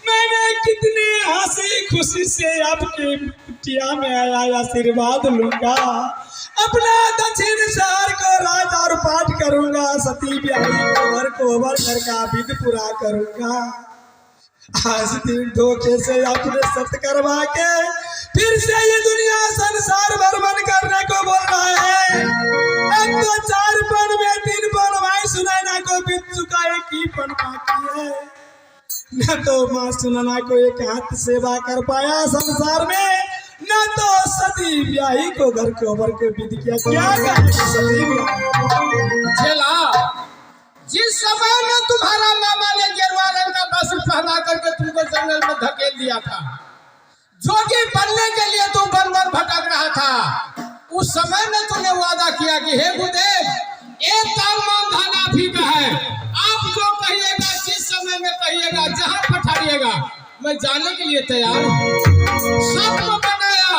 मैंने कितने हंसी खुशी से आपके कुटिया में आया आशीर्वाद लूंगा। अपना दक्षिण शहर को राज और पाठ करूंगा। सती ब्याही को घर का विध पूरा करूंगा। आज दिन धोखे से आपने सत्य करवा के फिर से ये दुनिया संसार भ्रमण करने को बोल रहा है। अब तो 4 पन में 3 पन भाई सुनैना को बीत चुका है, की पन बाकी है। न तो माँ सुनैना को एक हाथ सेवा कर पाया संसार में, न तो सती ब्याही को घर को भर के विध किया। क्या सती चला जिस समय में तुम्हारा मामा ने गेरुआ रंग का वस्त्र पहना करके तुमको जंगल में धकेल दिया था, जोगी बनने के लिए तुम वन वन भटक रहा था, उस समय में तुमने वादा किया कि हे गुरुदेव एक ताल मान धाना भी का है, आप जो कहिएगा जिस समय में कहिएगा जहाँ पठाइएगा मैं जाने के लिए तैयार हूँ। सत को बनाया,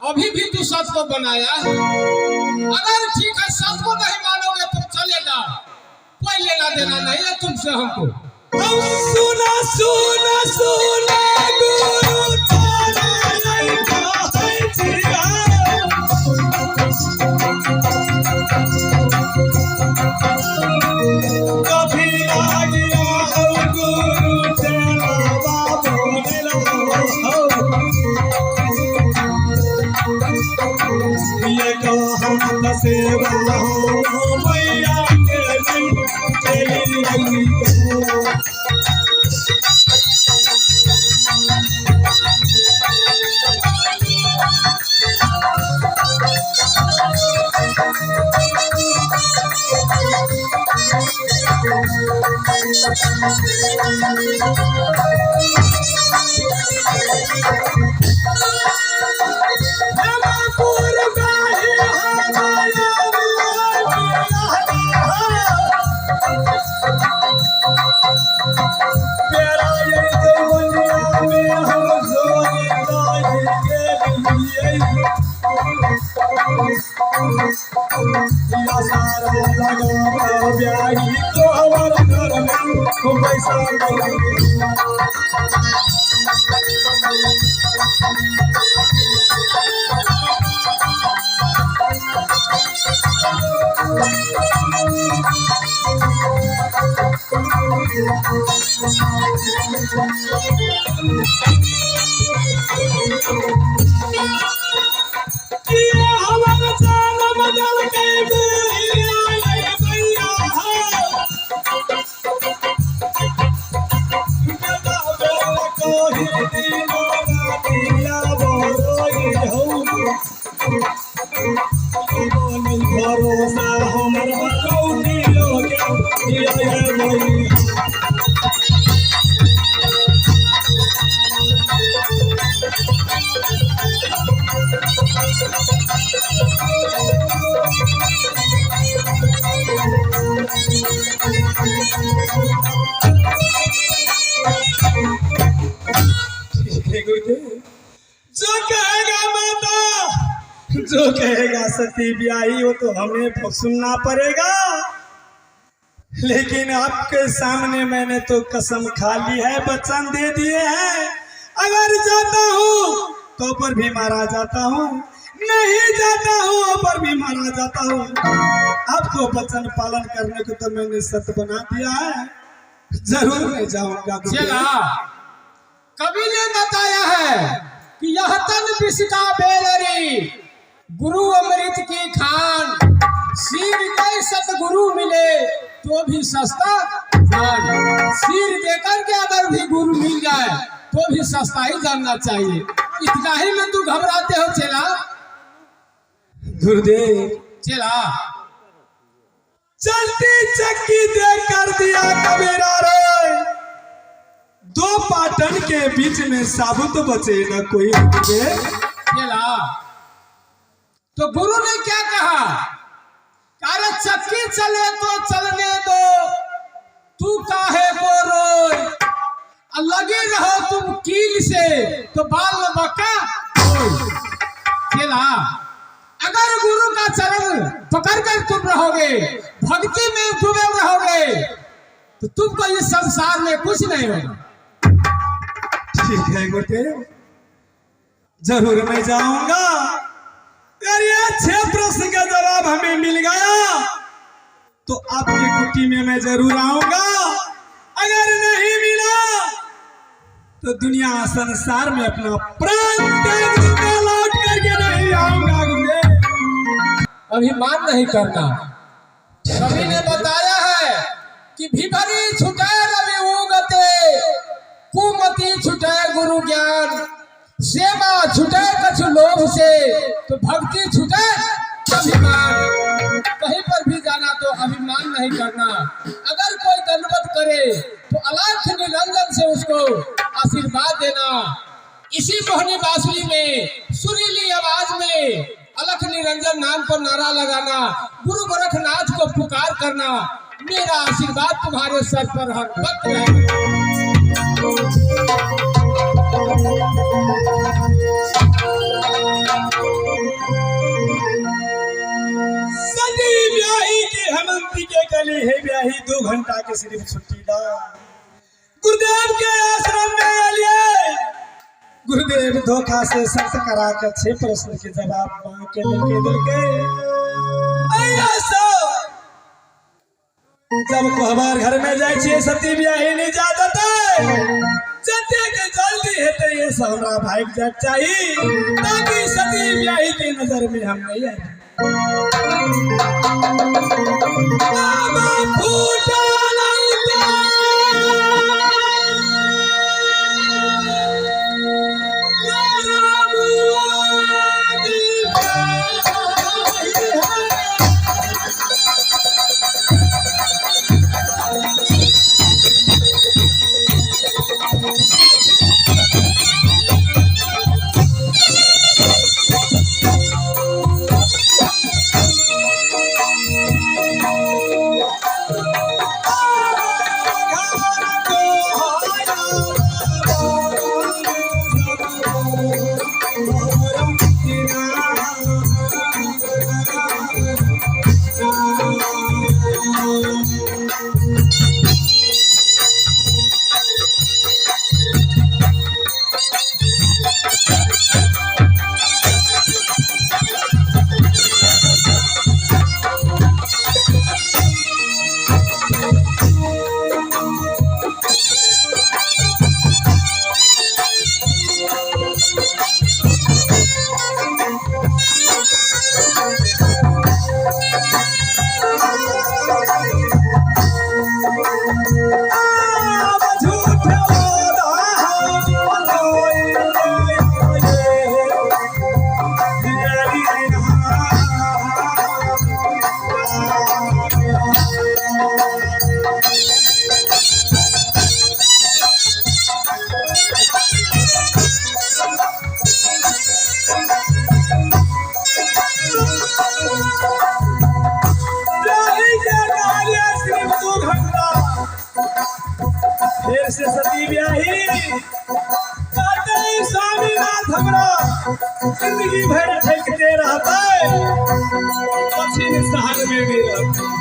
अभी भी तू सत को बनाया। अगर ठीक है सत को नहीं मानोगे तो चलेगा, कोई लेना देना नहीं है तुमसे हमको। सुना सुना सुना गुरु तारा नहीं कहैछिया। कभी आ गया हो गुरु तेरा बाबू मिलो हो। ये कहत सेवा हो मैया के नहीं तेरी नहीं कहो। या सारा लगा ब्याही तो हमारा घर में तो पैसा नहीं। किया हमारा जान बदल के भैया भैया बेटा बेटा को हिंदी मारा दिया बोरोई हो नहीं भरोसा हमारा कौनी लोग ये भैया जो कहेगा माता, जो कहेगा सती ब्याही वो तो हमें सुनना पड़ेगा। लेकिन आपके सामने मैंने तो कसम खा ली है, वचन दे दिए हैं। अगर जाता हूँ तो पर भी मारा जाता हूँ, नहीं जाता हूँ पर भी मारा जाता हूँ। आपको वचन पालन करने को तो मैंने सत्य बना दिया है, जरूर मैं जाऊंगा। चला कवि ने बताया है कि यह तन विषका बेलरी गुरु अमृत की खान, सिर दे सतगुरु मिले तो भी सस्ता जान। सिर देकर के अगर भी गुरु मिल जाए तो भी सस्ता ही जानना चाहिए। इतना ही में तू घबराते हो चला? गुरुदेव चला चलती चक्की देख कर दिया कबीरा रे, दो पाटन के बीच में साबुत बचे न कोई। चला तो गुरु ने क्या कहा? अरे चक्की चले तो चलने दो, तू काहे को रोए, लगे रहो तुम कील से तो बाल बका। चला अगर गुरु का चरण पकड़कर तुम रहोगे, भक्ति में डूबे रहोगे तो तुमको इस संसार में कुछ नहीं होगा। ठीक है गुरुदेव, जरूर मैं जाऊंगा। अगर ये अच्छे प्रश्न का जवाब हमें मिल गया तो आपकी कुटी में मैं जरूर आऊंगा। अगर नहीं मिला तो दुनिया संसार में अपना प्राण त्याग दूंगा, लौट करके नहीं आऊंगा। गुरुदेव अभिमान नहीं करना। कवि ने बताया है कि भिभरी छुटे रवि उगते, कुमति छुटे गुरु ज्ञान, सेवा छुटे कछु लोभ से तो भक्ति छुटे अभिमान। कहीं पर भी जाना तो अभिमान नहीं करना। अगर कोई दंडवत करे तो अलख निरंजन से उसको आशीर्वाद देना। इसी मोहनी बांसुरी में सुरीली आवाज में अलख निरंजन नाम पर नारा लगाना, गुरु गोरखनाथ को पुकार करना। मेरा आशीर्वाद तुम्हारे सर पर हर वक्त रहेगा। सती ब्याही के हेमंती के गले है ब्याही 2 घंटा के सिर्फ छुट्टी दा। गुरुदेव के आश्रम में लिए गुरुदेव धोखा से सख्त करा कर 6 प्रश्न के जवाब मांग के दिल के जब कोहबर घर में जाए छे सती ब्याही नहीं जाता चलते के जल्दी हेते ये हमरा भाग जाए चाहिए ताकि सती ब्याही की नजर में हम नहीं आए। ऐसे सती ब्याही कहते हैं, स्वामीनाथ हमरा जिंदगी भर ठेकते रहता है, दक्षिण शहर में भी रहता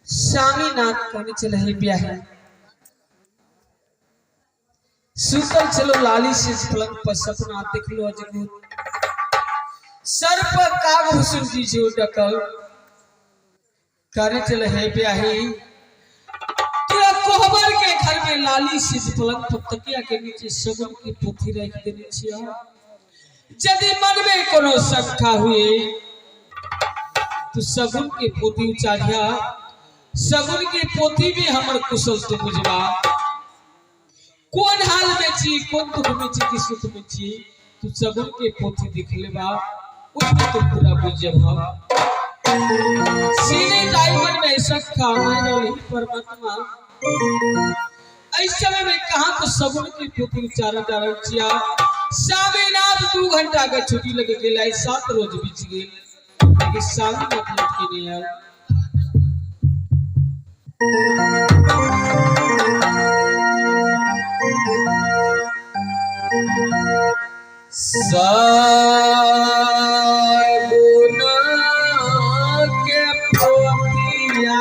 स्वामीनाथ कहने चले है ब्याही सुतल चलो लाली से पलंग पर सपना देख लो अजगूत सर पर काग हुसुन की जो डकल कहने चले है ब्याही तेरा कोहबर के घर में लाली से पलंग पर तकिया के नीचे सगुन की पोथी रख देनी छिया यदि मन में कोनो शंका हुए तो सगुन की पोथी उचारिया सगुन की पोथी में हमर कुशल तो बुझबा कौन हाल में छी कौन दुख में छी कि सुख में छी तू सगुन के पोथी दिख लेबा उसमें तो पूरा बुझबा सीने डायमंड में शंका नहीं परमात्मा ऐसे में कहां तो सगुन की पोथी उच्चारण जा रहा छिया स्वामीनाथ 2 घंटा के छुट्टी लगे गेला 7 रोज बीत गेल लेकिन स्वामीनाथ लौट के नहीं आया सगुना के पोतिया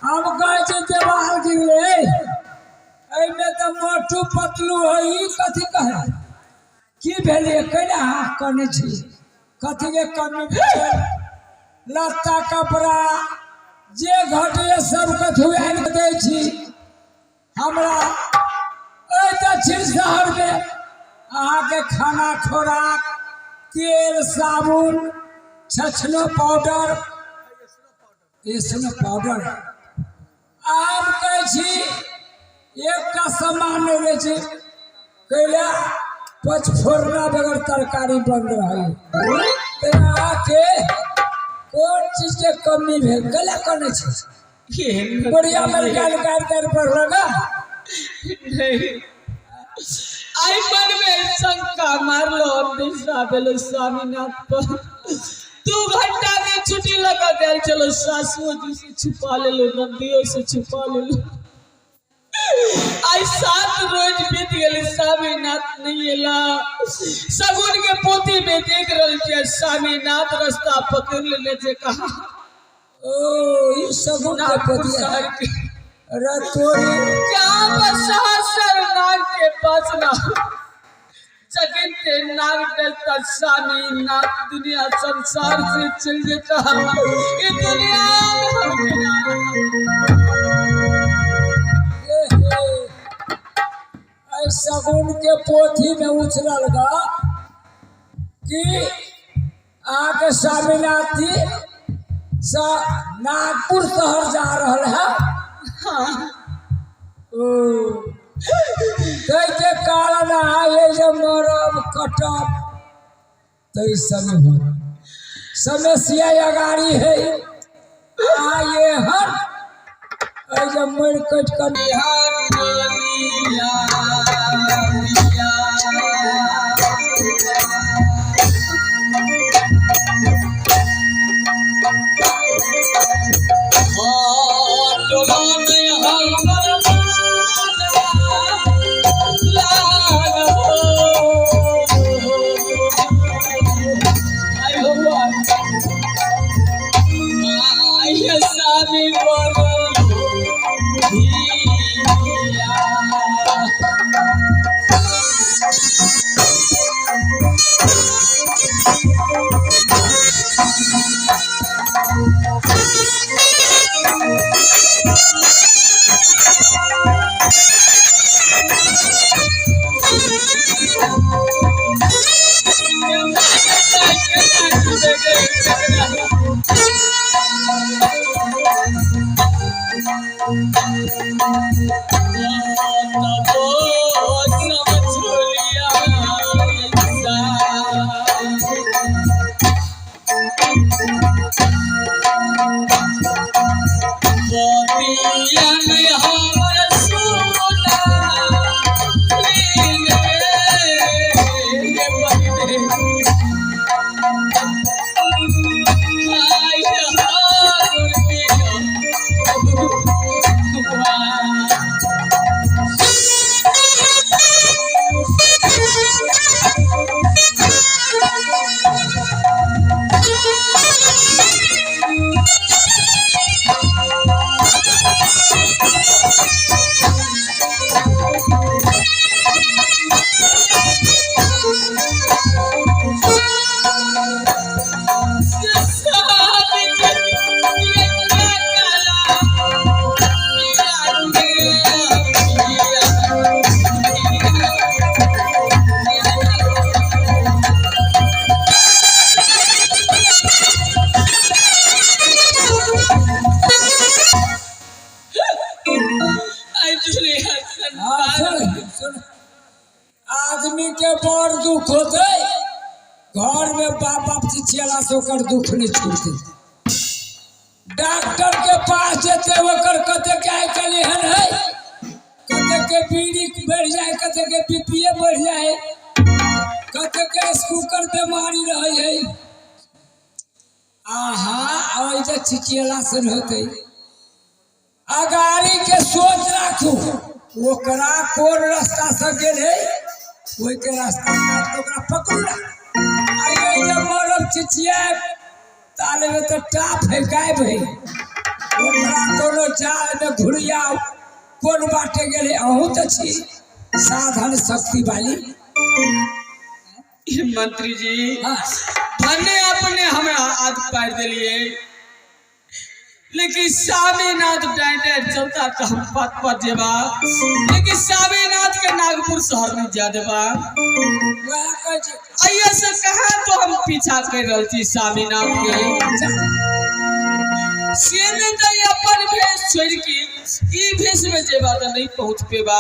हम कहे छे देवाल गिरले एमे त मोटू पतलू हई कथी कहे की भेले केना हाथ करने छी कथी के कमी भेल लत्ता कपड़ा जे घटे सब कथु आन दे छी हमरा ए दक्षिण शहर में अहाँ के खाना खोराक तेल साबुन छछनो पाउडर इसमें पाउडर आम कहे छी एक का सामान नहीं रहे छी कैला पचफोरना बगैर तरकारी बन रहा है के कौन चीज के कमी भेल गला करने छी बढ़िया अमेरिकन कार पर लगा नहीं आई मन में शंका मारलो दिशा बेलो स्वामीनाथ पर 2 घंटा में छुट्टी लगा दे चलो सासुओं जी से छुपा ले लो नदियों से छुपा ले लो आई 7 रोज बीत गए स्वामीनाथ नहीं एला सगुन के पोती में देख रहे थे स्वामीनाथ रास्ता पकड़ लेने से कहा ओ ये सगुन के पोती शहर के रतोरी क्या सहस्र नाग के पास ना जगते नाग डलता स्वामीनाथ दुनिया संसार से चल जाता ये दुनिया सगुन के पोथी में उछलल गा कि आके स्वामीनाथ जी नागपुर शहर जा रहा है के कारण ये जो मरब कटब तो इस समय हो समस्या अगाड़ी है आए हर जब मर कट कर आदमी के बड़ दुख होते घर में बाप बाप चिचियाला से ओकर दुख नहीं छूटते डॉक्टर के पास जेते ओकर कते के आइ काल्हि एहन है कते के बीड़ी बढ़ जाए कते के बीपीए बढ़ जाए कते के शुगर बीमारी रहे है आहा और जे चिचियाला से होते अगाड़ी के सोच राखू ओकरा कोन रास्ता से गेले ओई के रास्ता काट ओकरा पकड़ना आइए जब मरब चिचिया ताले में तो टाप है गायब है ओकरा कोनो जाल में घुरियाओ कोन बाटे गेले अहू तो छी साधन शक्ति वाली मंत्री जी भन्ने अपने हमें आदत पार दिलिए लेकिन स्वामीनाथ डाइटर चलता तो हम पत जेबा लेकिन स्वामीनाथ के नागपुर शहर में जा देबा आइए से कहा तो हम पीछा कर रहल छी स्वामीनाथ के सेने तो अपन भेष छोड़ के ई भेष में जेबा तो नहीं पहुंच पेबा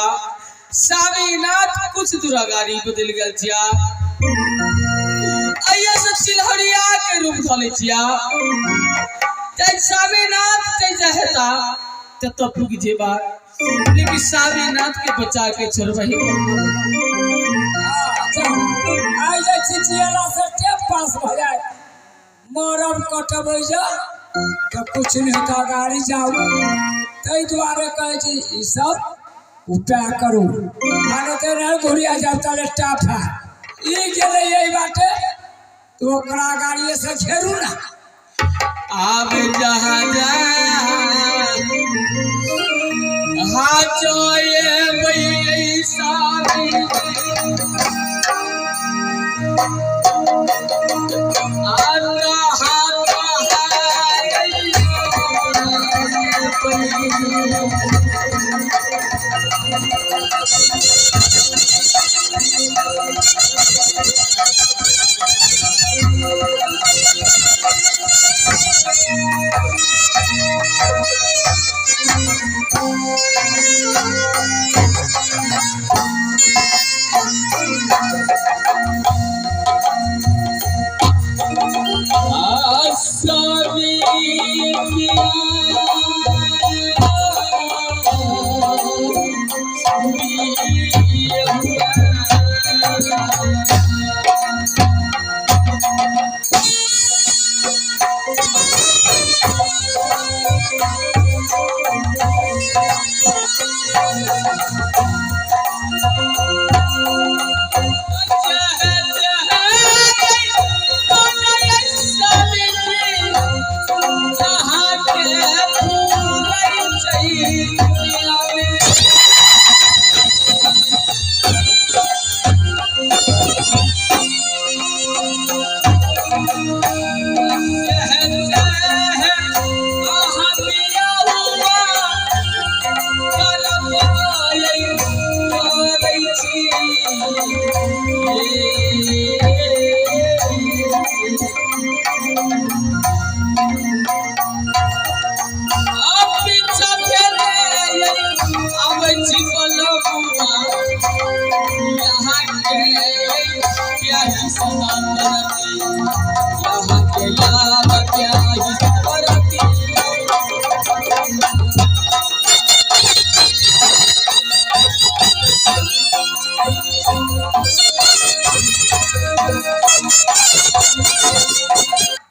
स्वामीनाथ कुछ दूर गाड़ी बदल गेल छिया आइए से सिलहरिया के रूप धले छिया जय स्वामीनाथ जय जहता तब रुक जेबा लेकिन स्वामीनाथ के बचा के छोड़बही आई जा चिचियाला से टेप पास भ जाए मरम कटबै जा तो कुछ नहीं होता गाड़ी जाओ तई द्वारे कहे छी ई सब उपाय करू माने ते रह घुरिया जाओ तले टाफ है ई गेले यही बाटे तो ओकरा गाड़ी से घेरू ना आब जहाँ जा हाचोए वही सारी आना हाथा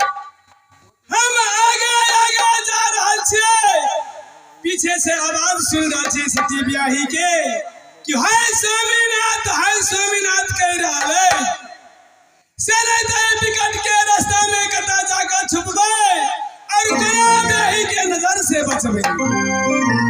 हम आगे आगे जा रहल छियै, पीछे से आवाज सुन रहल छी सती बियाही के कि हाय स्वामीनाथ कह रहले से नहीं तो विकट के रास्ता में कता जाकर छुप गए और गया बियाही के नजर से बचबे।